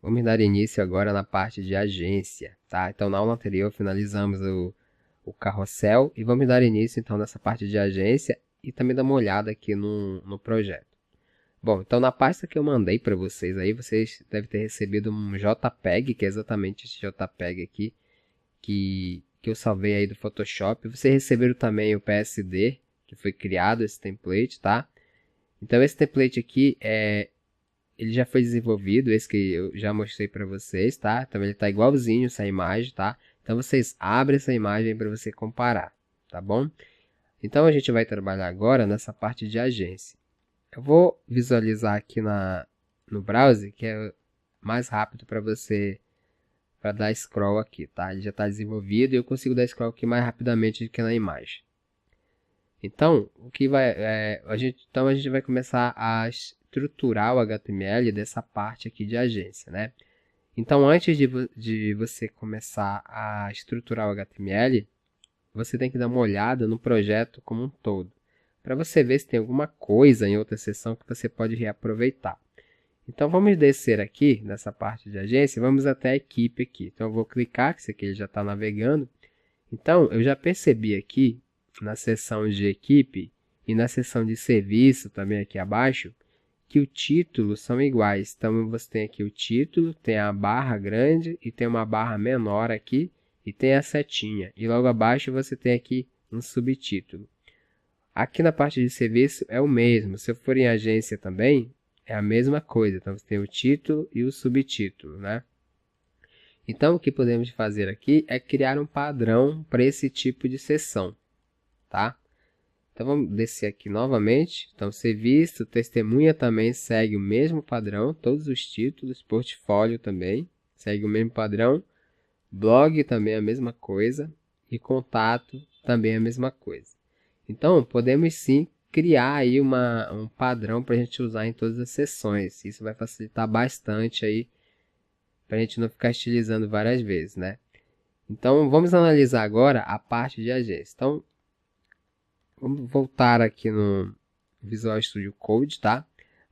Vamos dar início agora na parte de agência, tá? Então, na aula anterior, finalizamos o carrossel e vamos dar início, então, nessa parte de agência e também dar uma olhada aqui no projeto. Bom, então, na pasta que eu mandei para vocês aí, vocês devem ter recebido um JPEG, que é exatamente esse JPEG aqui, que eu salvei aí do Photoshop. Vocês receberam também o PSD, que foi criado esse template, tá? Então, esse template aqui, ele já foi desenvolvido, esse que eu já mostrei para vocês, tá? Então, ele está igualzinho essa imagem, tá? Então, vocês abrem essa imagem para você comparar, tá bom? Então, a gente vai trabalhar agora nessa parte de agência. Eu vou visualizar aqui no browser, que é mais rápido para você, para dar scroll aqui, tá? Ele já está desenvolvido e eu consigo dar scroll aqui mais rapidamente do que na imagem. Então, a gente vai começar a estruturar o HTML dessa parte aqui de agência, né? Então, antes de você começar a estruturar o HTML, você tem que dar uma olhada no projeto como um todo, para você ver se tem alguma coisa em outra seção que você pode reaproveitar. Então, vamos descer aqui nessa parte de agência, vamos até a equipe aqui. Então, eu vou clicar, que isso aqui ele já está navegando. Então, eu já percebi aqui, na seção de equipe e na seção de serviço, também aqui abaixo, que o título são iguais. Então, você tem aqui o título, tem a barra grande e tem uma barra menor aqui e tem a setinha. E logo abaixo você tem aqui um subtítulo. Aqui na parte de serviço é o mesmo. Se eu for em agência também, é a mesma coisa. Então, você tem o título e o subtítulo, né? Então, o que podemos fazer aqui é criar um padrão para esse tipo de seção, tá? Então, vamos descer aqui novamente. Então, serviço, testemunha também segue o mesmo padrão, todos os títulos, portfólio também segue o mesmo padrão, blog também é a mesma coisa e contato também é a mesma coisa. Então, podemos sim criar aí um padrão para a gente usar em todas as seções. Isso vai facilitar bastante aí para a gente não ficar estilizando várias vezes, né? Então, vamos analisar agora a parte de agência. Então, vamos voltar aqui no Visual Studio Code, tá?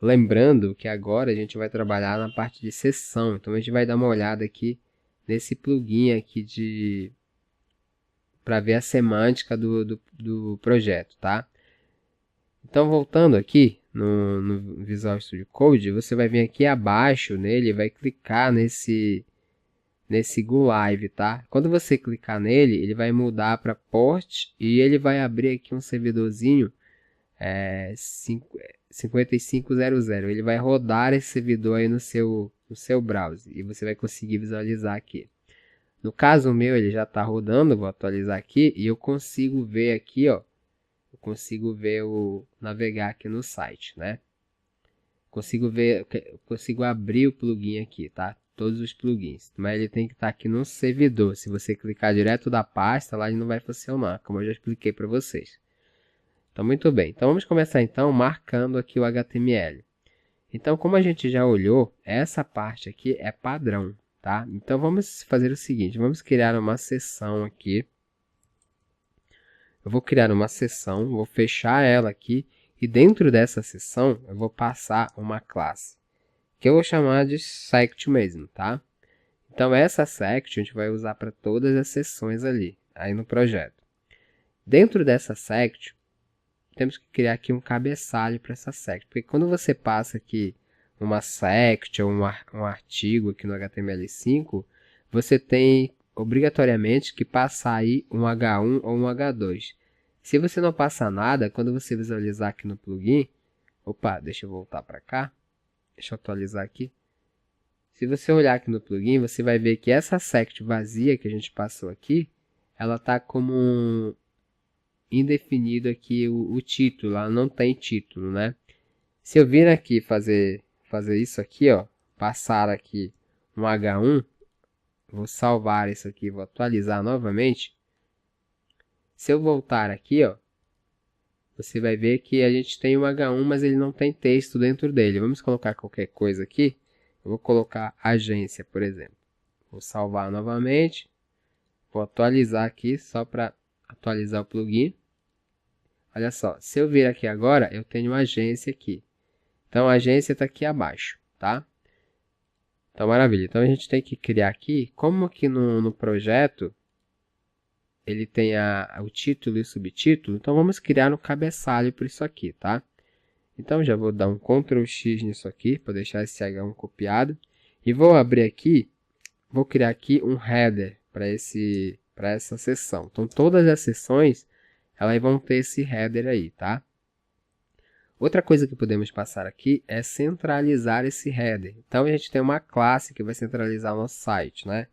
Lembrando que agora a gente vai trabalhar na parte de seção. Então, a gente vai dar uma olhada aqui nesse plugin aqui para ver a semântica do projeto, tá? Então, voltando aqui no Visual Studio Code, você vai vir aqui abaixo nele e vai clicar nesse Go Live, tá? Quando você clicar nele, ele vai mudar para Port e ele vai abrir aqui um servidorzinho 5500. Ele vai rodar esse servidor aí no seu browser e você vai conseguir visualizar aqui. No caso meu, ele já está rodando, vou atualizar aqui e eu consigo ver aqui, ó. Eu consigo ver navegar aqui no site, né? Consigo abrir o plugin aqui, tá? Todos os plugins, mas ele tem que estar aqui no servidor. Se você clicar direto da pasta, lá ele não vai funcionar, como eu já expliquei para vocês. Então, muito bem. Então, vamos começar então marcando aqui o HTML. Então, como a gente já olhou, essa parte aqui é padrão, tá? Então, vamos fazer o seguinte, vamos criar uma seção aqui. Eu vou criar uma seção, vou fechar ela aqui e dentro dessa seção eu vou passar uma classe, que eu vou chamar de section mesmo, tá? Então, essa section a gente vai usar para todas as seções ali, aí no projeto. Dentro dessa section, temos que criar aqui um cabeçalho para essa section, porque quando você passa aqui uma section, um artigo aqui no HTML5, você tem obrigatoriamente que passar aí um H1 ou um H2. Se você não passar nada, quando você visualizar aqui no plugin, opa, deixa eu voltar para cá, deixa eu atualizar aqui. Se você olhar aqui no plugin, você vai ver que essa section vazia que a gente passou aqui, ela está como indefinido aqui o título, ela não tem título, né? Se eu vir aqui fazer isso aqui, ó, passar aqui um H1, vou salvar isso aqui, vou atualizar novamente. Se eu voltar aqui, ó, você vai ver que a gente tem um H1, mas ele não tem texto dentro dele. Vamos colocar qualquer coisa aqui. Eu vou colocar agência, por exemplo. Vou salvar novamente. Vou atualizar aqui, só para atualizar o plugin. Olha só, se eu vir aqui agora, eu tenho uma agência aqui. Então, a agência está aqui abaixo, tá? Então, maravilha. Então, a gente tem que criar aqui, como aqui no projeto, ele tem o título e o subtítulo, então vamos criar um cabeçalho por isso aqui, tá? Então, já vou dar um Ctrl X nisso aqui, para deixar esse H1 copiado. E vou abrir aqui, vou criar aqui um header para essa seção. Então, todas as seções, elas vão ter esse header aí, tá? Outra coisa que podemos passar aqui é centralizar esse header. Então, a gente tem uma classe que vai centralizar o nosso site, né?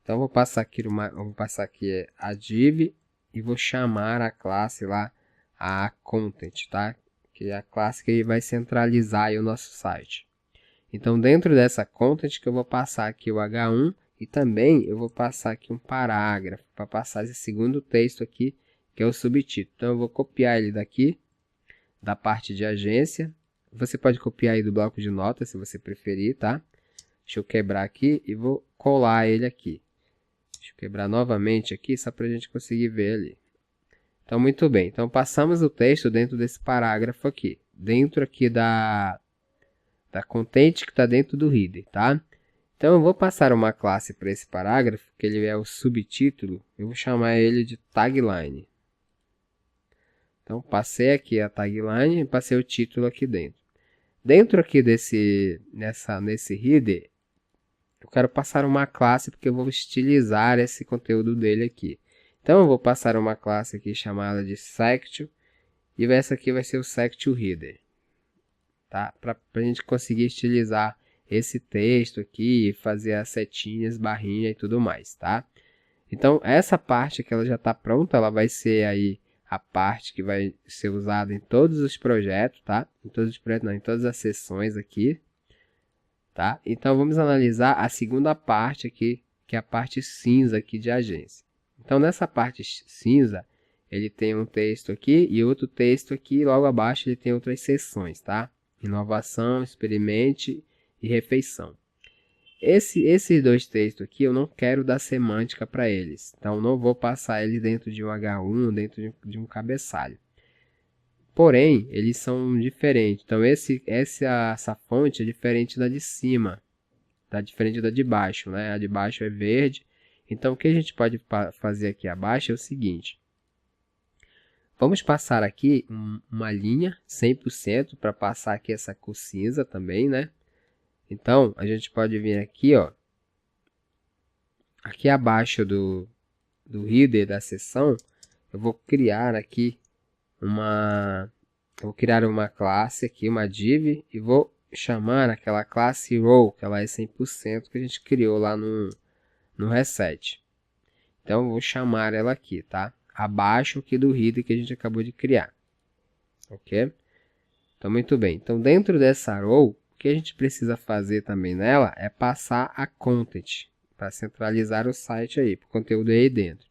Então, vou passar aqui a div e vou chamar a classe lá a content, tá? Que é a classe que vai centralizar aí o nosso site. Então, dentro dessa content que eu vou passar aqui o H1 e também eu vou passar aqui um parágrafo para passar esse segundo texto aqui, que é o subtítulo. Então, eu vou copiar ele daqui, da parte de agência. Você pode copiar aí do bloco de notas, se você preferir, tá? Deixa eu quebrar aqui e vou colar ele aqui. Deixa eu quebrar novamente aqui, só para a gente conseguir ver ali. Então, muito bem. Então, passamos o texto dentro desse parágrafo aqui. Dentro aqui da content que está dentro do header, tá? Então, eu vou passar uma classe para esse parágrafo, que ele é o subtítulo. Eu vou chamar ele de tagline. Então, passei aqui a tagline e passei o título aqui dentro. Dentro aqui nesse header, eu quero passar uma classe porque eu vou estilizar esse conteúdo dele aqui. Então, eu vou passar uma classe aqui chamada de Section e essa aqui vai ser o Section Header, tá? Para a gente conseguir estilizar esse texto aqui, fazer as setinhas, barrinha e tudo mais, tá? Então, essa parte que ela já está pronta, ela vai ser aí a parte que vai ser usada em todos os projetos, tá? Em todos os projetos, não, em todas as seções aqui, tá? Então, vamos analisar a segunda parte aqui, que é a parte cinza aqui de agência. Então, nessa parte cinza, ele tem um texto aqui e outro texto aqui, e logo abaixo ele tem outras seções, tá? Inovação, experimente e refeição. Esses dois textos aqui, eu não quero dar semântica para eles. Então, não vou passar eles dentro de um H1, dentro de um cabeçalho. Porém, eles são diferentes. Então, essa fonte é diferente da de cima. Tá diferente da de baixo, né? A de baixo é verde. Então, o que a gente pode fazer aqui abaixo é o seguinte. Vamos passar aqui uma linha 100% para passar aqui essa cor cinza também, né? Então, a gente pode vir aqui, ó, aqui abaixo do header da seção, eu vou criar aqui uma classe aqui, uma div, e vou chamar aquela classe row, que ela é 100% que a gente criou lá no reset. Então, eu vou chamar ela aqui, tá? Abaixo aqui do header que a gente acabou de criar. Ok? Então, muito bem. Então, dentro dessa row, o que a gente precisa fazer também nela é passar a content, para centralizar o site aí, para o conteúdo aí dentro.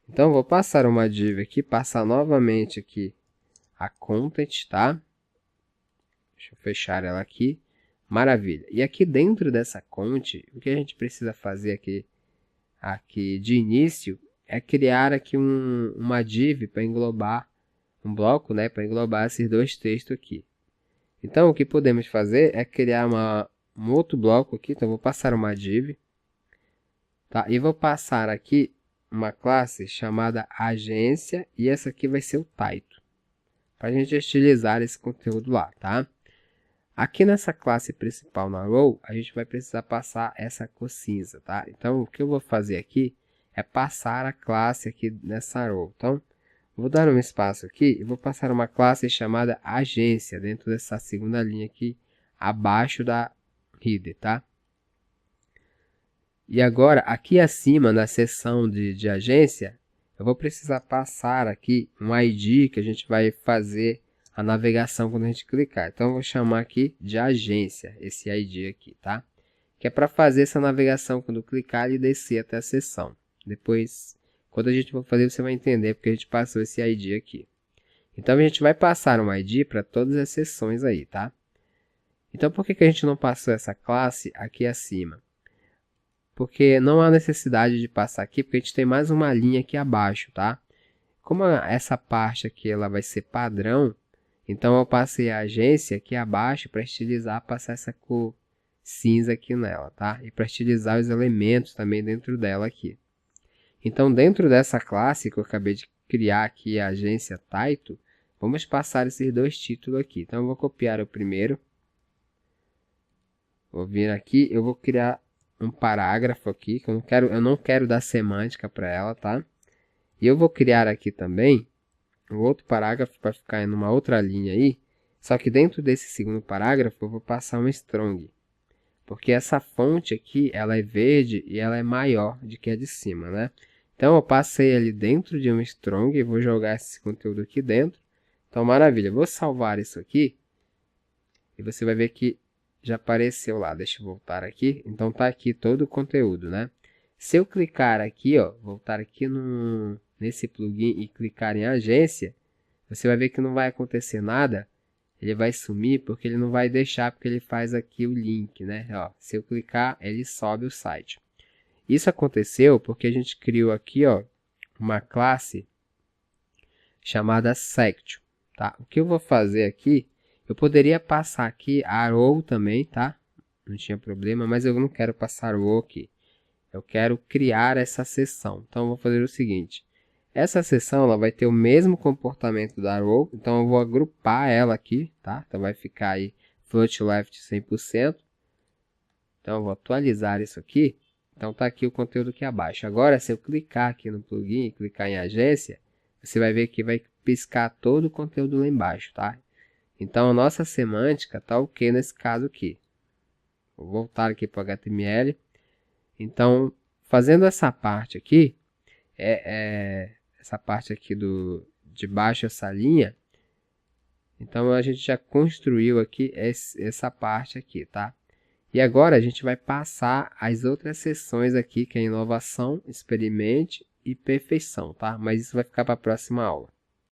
Então, vou passar uma div aqui, passar novamente aqui a content, tá? Deixa eu fechar ela aqui. Maravilha. E aqui dentro dessa content, o que a gente precisa fazer aqui de início é criar aqui uma div para englobar um bloco, né, para englobar esses dois textos aqui. Então, o que podemos fazer é criar um outro bloco aqui. Então, vou passar uma div, tá? E vou passar aqui uma classe chamada agência, e essa aqui vai ser o title, para a gente estilizar esse conteúdo lá, tá? Aqui nessa classe principal na row, a gente vai precisar passar essa cor cinza, tá? Então, o que eu vou fazer aqui é passar a classe aqui nessa row. Então, vou dar um espaço aqui e vou passar uma classe chamada agência dentro dessa segunda linha aqui abaixo da header, tá? E agora, aqui acima na seção de agência, eu vou precisar passar aqui um ID que a gente vai fazer a navegação quando a gente clicar. Então, eu vou chamar aqui de agência, esse ID aqui, tá? Que é para fazer essa navegação quando clicar e descer até a seção. Depois, quando a gente for fazer, você vai entender porque a gente passou esse ID aqui. Então, a gente vai passar um ID para todas as seções aí, tá? Então, por que a gente não passou essa classe aqui acima? Porque não há necessidade de passar aqui, porque a gente tem mais uma linha aqui abaixo, tá? Como essa parte aqui ela vai ser padrão, então eu passei a agência aqui abaixo para estilizar, passar essa cor cinza aqui nela, tá? E para estilizar os elementos também dentro dela aqui. Então, dentro dessa classe que eu acabei de criar aqui, a agência Taito, vamos passar esses dois títulos aqui. Então, eu vou copiar o primeiro. Vou vir aqui, eu vou criar um parágrafo aqui, que eu não quero dar semântica para ela, tá? E eu vou criar aqui também um outro parágrafo para ficar em uma outra linha aí. Só que dentro desse segundo parágrafo, eu vou passar um strong. Porque essa fonte aqui, ela é verde e ela é maior do que a de cima, né? Então, eu passei ali dentro de um strong e vou jogar esse conteúdo aqui dentro. Então, maravilha. Vou salvar isso aqui. E você vai ver que já apareceu lá. Deixa eu voltar aqui. Então, tá aqui todo o conteúdo, né? Se eu clicar aqui, ó, voltar aqui nesse plugin e clicar em agência, você vai ver que não vai acontecer nada. Ele vai sumir porque ele não vai deixar, porque ele faz aqui o link, né? Ó, se eu clicar, ele sobe o site. Isso aconteceu porque a gente criou aqui, ó, uma classe chamada Section, tá? O que eu vou fazer aqui, eu poderia passar aqui a row também, tá? Não tinha problema, mas eu não quero passar row aqui. Eu quero criar essa seção. Então, eu vou fazer o seguinte. Essa seção ela vai ter o mesmo comportamento da row, então eu vou agrupar ela aqui, tá? Então vai ficar aí float left 100%. Então eu vou atualizar isso aqui. Então tá aqui o conteúdo aqui abaixo. Agora se eu clicar aqui no plugin e clicar em agência, você vai ver que vai piscar todo o conteúdo lá embaixo, tá? Então a nossa semântica tá ok nesse caso aqui. Vou voltar aqui para o HTML. Então fazendo essa parte aqui, essa parte aqui de baixo, essa linha. Então, a gente já construiu aqui essa parte aqui, tá? E agora, a gente vai passar as outras seções aqui, que é inovação, experimente e perfeição, tá? Mas isso vai ficar para a próxima aula.